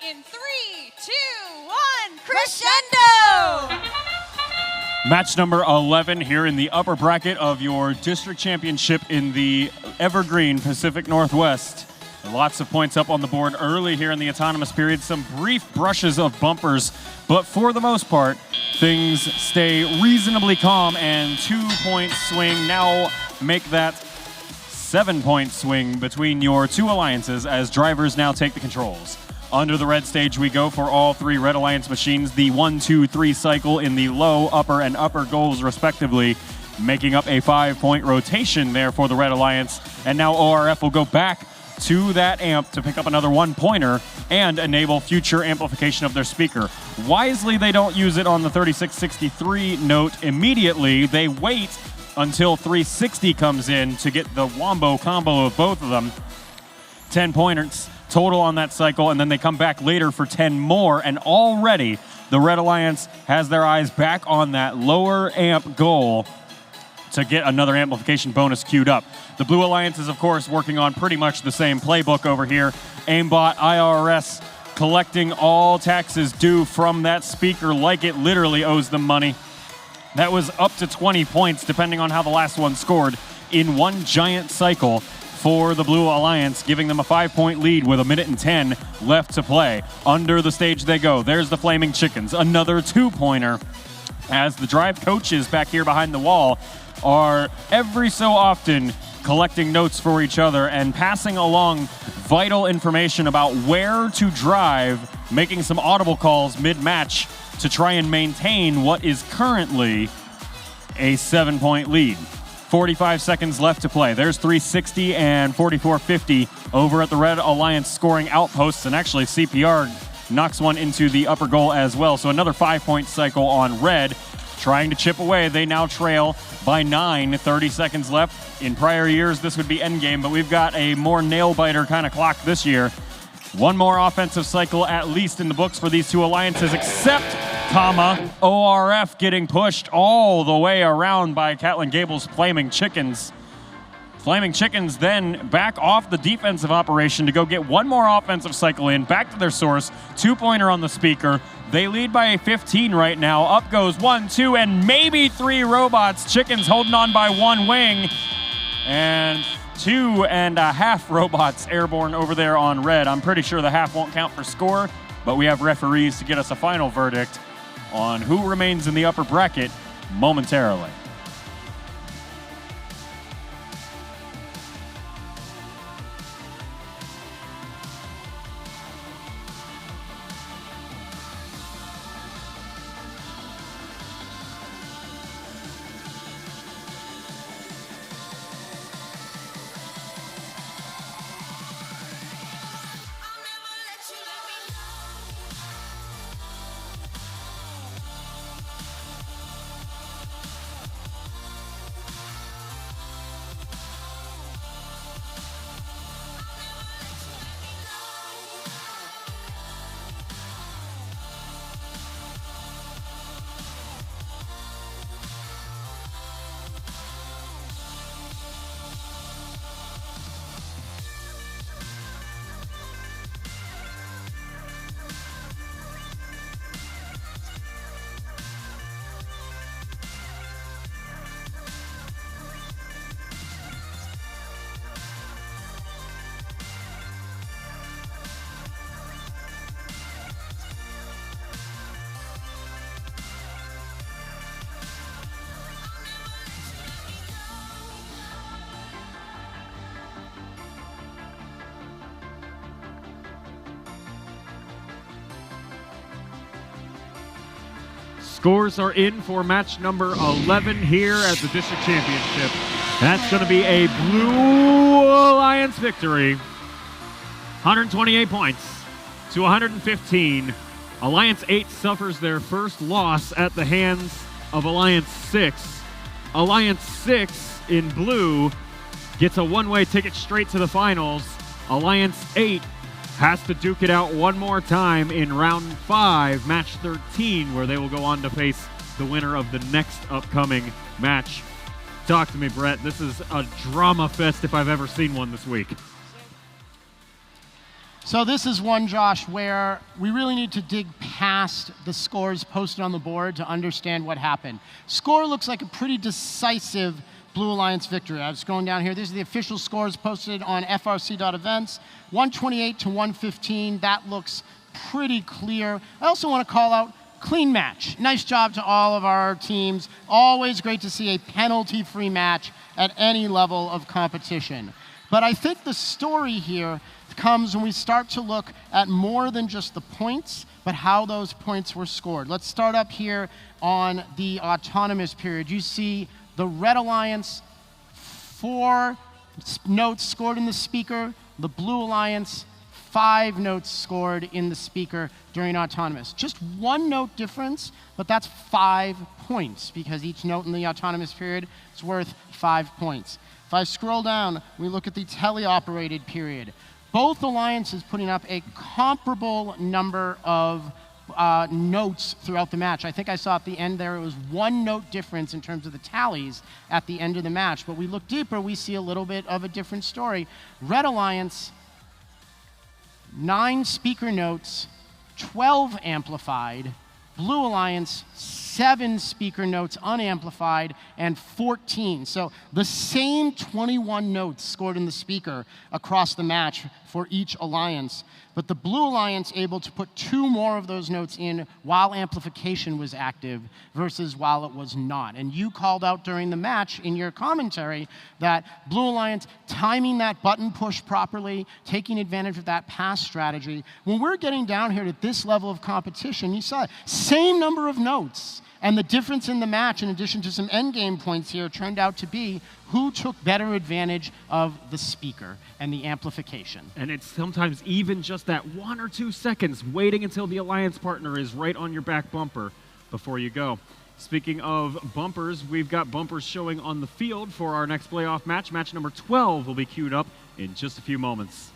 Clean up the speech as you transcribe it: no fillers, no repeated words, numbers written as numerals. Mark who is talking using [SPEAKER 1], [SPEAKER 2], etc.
[SPEAKER 1] in 3, 2, 1, crescendo!
[SPEAKER 2] Match number 11 here in the upper bracket of your district championship in the Evergreen Pacific Northwest. Lots of points up on the board early here in the autonomous period. Some brief brushes of bumpers, but for the most part, things stay reasonably calm, and 2-point swing now make that 7-point swing between your two alliances as drivers now take the controls. Under the red stage we go for all three Red Alliance machines, the 1, 2, 3 cycle in the low, upper, and upper goals respectively, making up a 5-point rotation there for the Red Alliance. And now ORF will go back to that amp to pick up another 1-pointer and enable future amplification of their speaker. Wisely, they don't use it on the 3663 note immediately. They wait until 360 comes in to get the wombo combo of both of them. 10 pointers total on that cycle, and then they come back later for 10 more, and already the Red Alliance has their eyes back on that lower amp goal to get another amplification bonus queued up. The Blue Alliance is, of course, working on pretty much the same playbook over here. Aimbot IRS collecting all taxes due from that speaker like it literally owes them money. That was up to 20 points, depending on how the last one scored, in one giant cycle for the Blue Alliance, giving them a 5-point lead with 1:10 left to play. Under the stage they go. There's the Flaming Chickens, another 2-pointer, as the drive coaches back here behind the wall are every so often collecting notes for each other and passing along vital information about where to drive, making some audible calls mid-match to try and maintain what is currently a 7-point lead. 45 seconds left to play. There's 360 and 4450 over at the Red Alliance scoring outposts, and actually CPR knocks one into the upper goal as well. So another 5-point cycle on Red, trying to chip away. They now trail by 9, 30 seconds left. In prior years, this would be endgame, but we've got a more nail-biter kind of clock this year. One more offensive cycle at least in the books for these two alliances, except, ORF getting pushed all the way around by Catlin Gable's Flaming Chickens. Flaming Chickens then back off the defensive operation to go get one more offensive cycle in, back to their source, 2-pointer on the speaker. They lead by a 15 right now. Up goes 1, 2, and maybe 3 robots. Chickens holding on by 1 wing, and 2.5 robots airborne over there on Red. I'm pretty sure the half won't count for score, but we have referees to get us a final verdict on who remains in the upper bracket momentarily.
[SPEAKER 3] Scores are in for match number 11 here at the district championship. That's going to be a Blue Alliance victory. 128 points to 115. Alliance 8 suffers their first loss at the hands of Alliance 6. Alliance 6 in blue gets a one-way ticket straight to the finals. Alliance 8 has to duke it out one more time in round 5, match 13, where they will go on to face the winner of the next upcoming match. Talk to me, Brett. This is a drama fest if I've ever seen one this week.
[SPEAKER 4] So this is one, Josh, where we really need to dig past the scores posted on the board to understand what happened. Score looks like a pretty decisive Blue Alliance victory. I was going down here. These are the official scores posted on frc.events. 128 to 115. That looks pretty clear. I also want to call out clean match. Nice job to all of our teams. Always great to see a penalty-free match at any level of competition. But I think the story here comes when we start to look at more than just the points, but how those points were scored. Let's start up here on the autonomous period. You see the Red Alliance, 4 notes scored in the speaker. The Blue Alliance, 5 notes scored in the speaker during autonomous. Just 1 note difference, but that's 5 points because each note in the autonomous period is worth 5 points. If I scroll down, we look at the teleoperated period. Both alliances putting up a comparable number of notes throughout the match. I think I saw at the end there it was 1 note difference in terms of the tallies at the end of the match. But we look deeper, we see a little bit of a different story. Red Alliance, 9 speaker notes, 12 amplified. Blue Alliance, 7 speaker notes unamplified, and 14. So the same 21 notes scored in the speaker across the match for each alliance. But the Blue Alliance able to put 2 more of those notes in while amplification was active versus while it was not. And you called out during the match in your commentary that Blue Alliance timing that button push properly, taking advantage of that pass strategy. When we're getting down here to this level of competition, you saw same number of notes. And the difference in the match, in addition to some endgame points here, turned out to be who took better advantage of the speaker and the amplification.
[SPEAKER 3] And it's sometimes even just that 1 or 2 seconds waiting until the alliance partner is right on your back bumper before you go. Speaking of bumpers, we've got bumpers showing on the field for our next playoff match. Match number 12 will be queued up in just a few moments.